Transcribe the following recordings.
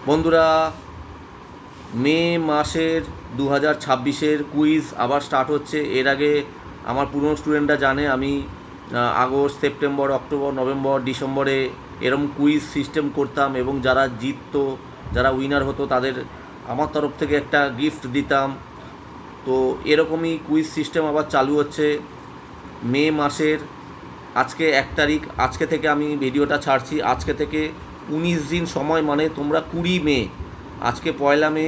বন্ধুরা, মে মাসের 2026-এর কুইজ আবার স্টার্ট হচ্ছে। এর আগে আমার পুরনো স্টুডেন্টরা জানে আমি আগস্ট, সেপ্টেম্বর, অক্টোবর, নভেম্বর, ডিসেম্বরে এরম কুইজ সিস্টেম করতাম এবং যারা জিততো, যারা উইনার হতো তাদের আমার তরফ থেকে একটা গিফট দিতাম। তো এরকমই কুইজ সিস্টেম আবার চালু হচ্ছে মে মাসের। আজকে 1 তারিখ, আজকে থেকে আমি ভিডিওটা ছাড়ছি। আজকে থেকে 19 দিন সময়, মানে তোমরা 20 মে, আজকে 1 মে,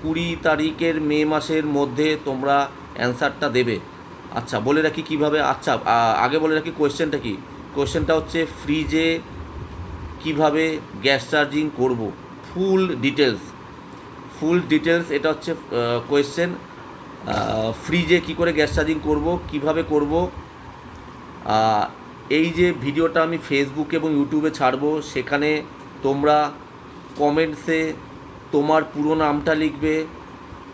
20 তারিখের মে মাসের মধ্যে তোমরা অ্যান্সারটা দেবে। আচ্ছা, বলে রাখি কীভাবে। আচ্ছা, আগে বলে রাখি কোয়েশ্চেনটা কি। কোয়েশ্চেনটা হচ্ছে ফ্রিজে কিভাবে গ্যাস চার্জিং করব, ফুল ডিটেলস। এটা হচ্ছে কোয়েশ্চেন। ফ্রিজে কী করে গ্যাস চার্জিং করব, কিভাবে করব। এই যে ভিডিওটা আমি ফেসবুক এবং ইউটিউবে ছাড়বো, সেখানে তোমরা কমেন্টসে তোমার পুরো নামটা লিখবে,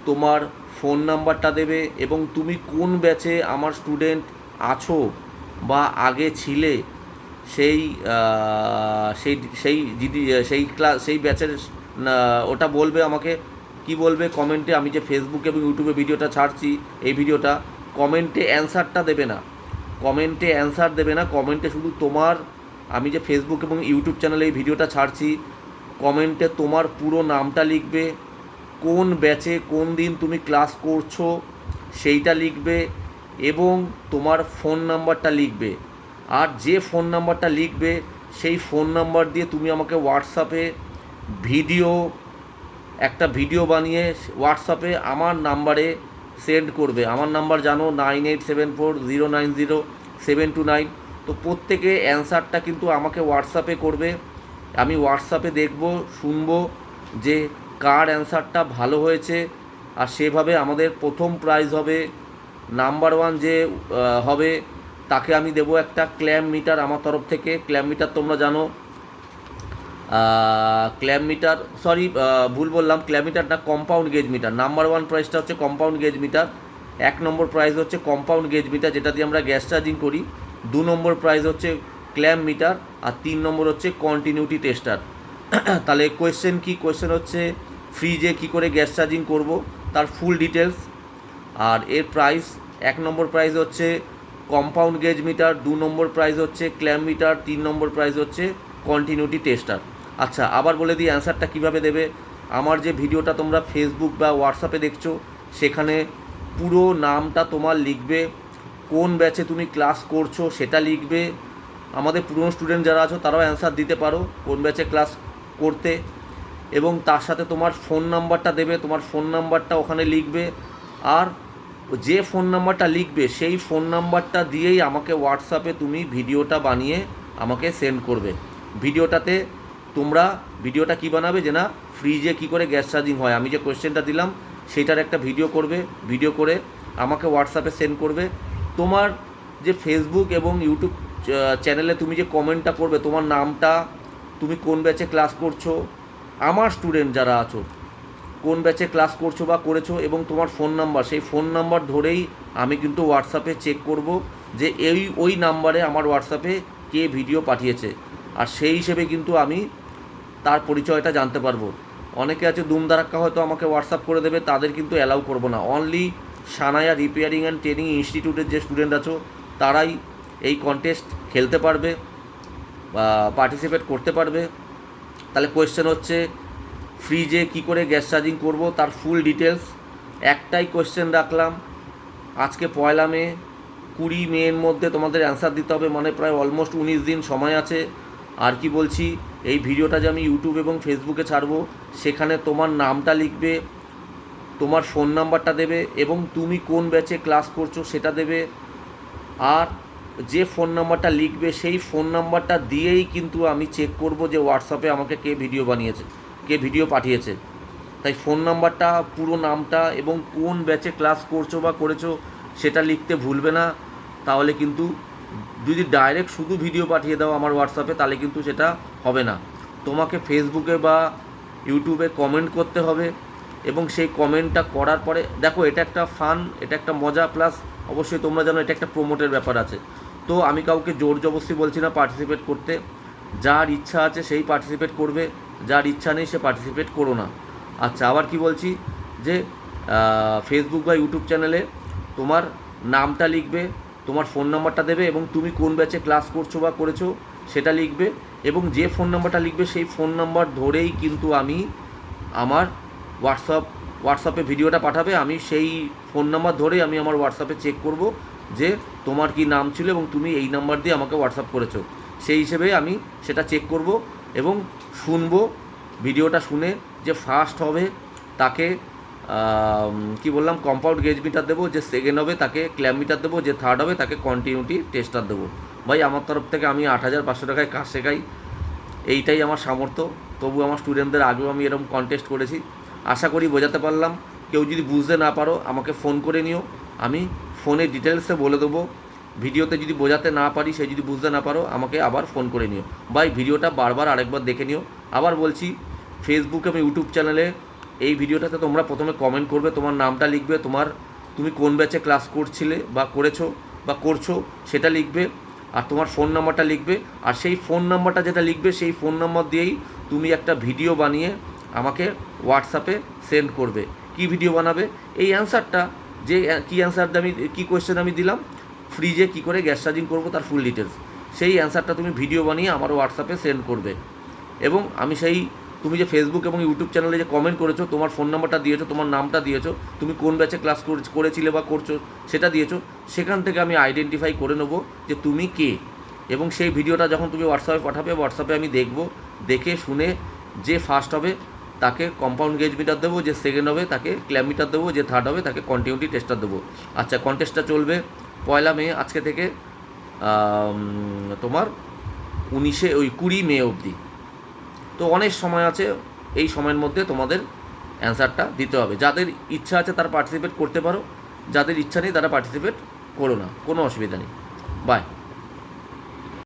তোমার ফোন নাম্বারটা দেবে এবং তুমি কোন ব্যাচে আমার স্টুডেন্ট আছো বা আগে ছিলে, সেই সেই সেই দিদি, সেই ক্লাস, সেই ব্যাচের ওটা বলবে আমাকে। কি বলবে কমেন্টে? আমি যে ফেসবুক এবং ইউটিউবে ভিডিওটা ছাড়ছি, এই ভিডিওটা, কমেন্টে অ্যান্সারটা দেবে না। কমেন্টে শুধু তোমার, আমি যে ফেসবুক এবং ইউটিউব চ্যানেলে এই ভিডিওটা ছাড়ছি, কমেন্টে তোমার পুরো নামটা লিখবে, কোন ব্যাচে কোন দিন তুমি ক্লাস করছো সেইটা লিখবে এবং তোমার ফোন নাম্বারটা লিখবে। আর যে ফোন নাম্বারটা লিখবে সেই ফোন নাম্বার দিয়ে তুমি আমাকে হোয়াটসঅ্যাপে ভিডিও, একটা ভিডিও বানিয়ে হোয়াটসঅ্যাপে আমার নাম্বারে সেন্ড করবে। আমার নাম্বার জানো, 9874090729। তো প্রত্যেকে অ্যান্সারটা কিন্তু আমাকে হোয়াটসঅ্যাপে করবে। আমি হোয়াটসঅ্যাপে দেখব, শুনবো যে কার অ্যান্সারটা ভালো হয়েছে। আর সেভাবে আমাদের প্রথম প্রাইজ হবে, নাম্বার ওয়ান যে হবে তাকে আমি দেবো একটা ক্ল্যাম মিটার আমার তরফ থেকে। ক্ল্যাম মিটার তোমরা জানো, ক্ল্যাম মিটার, সরি ভুল বললাম, ক্ল্যাম মিটার না, compound gauge metre. Number one প্রাইসটা হচ্ছে কম্পাউন্ড গেজ মিটার। 1 নম্বর প্রাইস হচ্ছে কম্পাউন্ড গেজ মিটার, যেটা দিয়ে আমরা গ্যাস চার্জিং করি। 2 নম্বর প্রাইস হচ্ছে ক্ল্যাম মিটার। আর 3 নম্বর হচ্ছে কন্টিনিউটি টেস্টার। তাহলে কোয়েশ্চেন কি? কোয়েশ্চেন হচ্ছে ফ্রিজে কী করে গ্যাস চার্জিং করব, তার ফুল ডিটেলস। আর এর প্রাইস, 1 নম্বর প্রাইস হচ্ছে কম্পাউন্ড গেজ মিটার, 2 নম্বর প্রাইস হচ্ছে ক্ল্যাম মিটার, 3 নম্বর প্রাইস হচ্ছে কন্টিনিউটি টেস্টার। আচ্ছা, আবার বলে দিই অ্যান্সারটা কীভাবে দেবে। আমার যে ভিডিওটা তোমরা ফেসবুক বা হোয়াটসঅ্যাপে দেখছো, সেখানে পুরো নামটা তোমার লিখবে, কোন ব্যাচে তুমি ক্লাস করছো সেটা লিখবে। আমাদের পুরনো স্টুডেন্ট যারা আছো তারাও অ্যান্সার দিতে পারো কোন ব্যাচে ক্লাস করতে, এবং তার সাথে তোমার ফোন নাম্বারটা দেবে, তোমার ফোন নাম্বারটা ওখানে লিখবে। আর যে ফোন নাম্বারটা লিখবে সেই ফোন নাম্বারটা দিয়েই আমাকে হোয়াটসঅ্যাপে তুমি ভিডিওটা বানিয়ে আমাকে সেন্ড করবে। ভিডিওটাতে তোমরা ভিডিওটা কী বানাবে, যে না ফ্রিজে কী করে গ্যাস চার্জিং হয়, আমি যে কোয়েশ্চেনটা দিলাম সেটার একটা ভিডিও করবে। ভিডিও করে আমাকে হোয়াটসঅ্যাপে সেন্ড করবে। তোমার যে ফেসবুক এবং ইউটিউব চ্যানেলে তুমি যে কমেন্টটা করবে, তোমার নামটা, তুমি কোন ব্যাচে ক্লাস করছো, আমার স্টুডেন্ট যারা আছো কোন ব্যাচে ক্লাস করছো বা করেছো, এবং তোমার ফোন নাম্বার, সেই ফোন নাম্বার ধরেই আমি কিন্তু হোয়াটসঅ্যাপে চেক করব যে ওই নাম্বারে আমার হোয়াটসঅ্যাপে কে ভিডিও পাঠিয়েছে। আর সেই হিসেবে কিন্তু আমি তার পরিচয়টা জানতে পারবো। অনেকে আছে দুমদারাক্কা হয়তো আমাকে হোয়াটসঅ্যাপ করে দেবে, তাদের কিন্তু অ্যালাউ করবো না। Only Sanaya repairing and training ইনস্টিটিউটের যে স্টুডেন্ট আছো তারাই এই কন্টেস্ট খেলতে পারবে বা পার্টিসিপেট করতে পারবে। তাহলে কোয়েশ্চেন হচ্ছে ফ্রিজে কী করে গ্যাস চার্জিং করব, তার ফুল ডিটেলস। একটাই কোয়েশ্চেন রাখলাম, আজকে 1 মে, 20 মের মধ্যে তোমাদের অ্যান্সার দিতে হবে, মানে প্রায় অলমোস্ট 19 দিন সময় আছে। আর কি বলছি, এই ভিডিওটা যে আমি ইউটিউব এবং ফেসবুকে ছাড়বো, সেখানে তোমার নামটা লিখবে, তোমার ফোন নাম্বারটা দেবে এবং তুমি কোন ব্যাচে ক্লাস করছো সেটা দেবে। আর যে ফোন নাম্বারটা লিখবে সেই ফোন নাম্বারটা দিয়েই কিন্তু আমি চেক করব যে হোয়াটসঅ্যাপে আমাকে কে ভিডিও বানিয়েছে, কে ভিডিও পাঠিয়েছে। তাই ফোন নাম্বারটা, পুরো নামটা এবং কোন ব্যাচে ক্লাস করছো বা করেছো সেটা লিখতে ভুলবে না। তাহলে কিন্তু যদি ডাইরেক্ট শুধু ভিডিও পাঠিয়ে দাও আমার হোয়াটসঅ্যাপে, তাহলে কিন্তু সেটা হবে না। তোমাকে ফেসবুকে বা ইউটিউবে কমেন্ট করতে হবে এবং সেই কমেন্টটা করার পরে, দেখো এটা একটা ফান, এটা একটা মজা, প্লাস অবশ্যই তোমরা জানো এটা একটা প্রমোটের ব্যাপার আছে। তো আমি কাউকে জোর জবরদস্তি বলছি না পার্টিসিপেট করতে, যার ইচ্ছা আছে সেই পার্টিসিপেট করবে। যার ইচ্ছা নেই সে পার্টিসিপেট করো না। আচ্ছা, আবার কি বলছি যে ফেসবুক বা ইউটিউব চ্যানেলে তোমার নামটা লিখবে, তোমার ফোন নাম্বারটা দেবে এবং তুমি কোন ব্যাচে ক্লাস করছো বা করেছো সেটা লিখবে, এবং যে ফোন নাম্বারটা লিখবে সেই ফোন নাম্বার ধরেই কিন্তু আমি আমার হোয়াটসঅ্যাপে ভিডিওটা পাঠাবে, আমি সেই ফোন নাম্বার ধরেই আমি আমার হোয়াটসঅ্যাপে চেক করব যে তোমার কি নাম ছিল এবং তুমি এই নাম্বার দিয়ে আমাকে হোয়াটসঅ্যাপ করেছো, সেই হিসেবে আমি সেটা চেক করব এবং শুনবো। ভিডিওটা শুনে যে ফার্স্ট হবে তাকে কি বললাম কম্পাউন্ড গেজ মিটার দেবো, যে সেকেন্ড হবে তাকে ক্ল্যাম্প মিটার দেবো, যে থার্ড হবে তাকে কন্টিনিউটি টেস্টার দেবো। ভাই আমার তরফ থেকে আমি 8,500 টাকায় কাজ শেখাই, এইটাই আমার সামর্থ্য। তবু আমার স্টুডেন্টদের আগেও আমি এরকম কন্টেস্ট করেছি। আশা করি বোঝাতে পারলাম। কেউ যদি বুঝতে না পারো আমাকে ফোন করে নিও, আমি ফোনে ডিটেলসে বলে দেবো। ভিডিওতে যদি বোঝাতে না পারি, সে যদি বুঝতে না পারো আমাকে আবার ফোন করে নিও। ভাই ভিডিওটা বারবার আরেকবার দেখে নিও। আবার বলছি, ফেসবুক এবং ইউটিউব চ্যানেলে এই ভিডিওটাতে তোমরা প্রথমে কমেন্ট করবে, তোমার নামটা লিখবে, তুমি কোন ব্যাচে ক্লাস করছিলে বা করেছো বা করছো সেটা লিখবে, আর তোমার ফোন নাম্বারটা লিখবে, আর সেই ফোন নাম্বারটা যেটা লিখবে সেই ফোন নাম্বার দিয়েই তুমি একটা ভিডিও বানিয়ে আমাকে হোয়াটসঅ্যাপে সেন্ড করবে। কি ভিডিও বানাবে? এই অ্যান্সারটা, যে কী অ্যান্সার আমি কী কোয়েশ্চেন আমি দিলাম, ফ্রিজে কী করে গ্যাস চার্জিং করবো তার ফুল ডিটেলস, সেই অ্যান্সারটা তুমি ভিডিও বানিয়ে আমার হোয়াটসঅ্যাপে সেন্ড করবে। এবং আমি সেই তুমি যে ফেসবুক এবং ইউটিউব চ্যানেলে যে কমেন্ট করেছো, তোমার ফোন নাম্বারটা দিয়েছো, তোমার নামটা দিয়েছো, তুমি কোন ব্যাচে ক্লাস করেছিলে বা করছো সেটা দিয়েছো, সেখান থেকে আমি আইডেন্টিফাই করে নেবো যে তুমি কে। এবং সেই ভিডিওটা যখন তুমি হোয়াটসঅ্যাপে পাঠাবে, হোয়াটসঅ্যাপে আমি দেখব, দেখে শুনে যে ফার্স্ট হবে তাকে কম্পাউন্ড গেজ মিটার দেবো, যে সেকেন্ড হবে তাকে ক্ল্যাম্প মিটার দেবো, যে থার্ড হবে তাকে কন্টিনিউটি টেস্টার দেবো। আচ্ছা, কন্টেস্টটা চলবে 1 মে, আজকে থেকে তোমার 20 মে অবধি। তো অনেক সময় আছে, এই সময়ের মধ্যে তোমাদের অ্যান্সারটা দিতে হবে। যাদের ইচ্ছা আছে তারা পার্টিসিপেট করতে পারো, যাদের ইচ্ছা নেই তারা পার্টিসিপেট করো না, কোনো অসুবিধা নেই। বাই।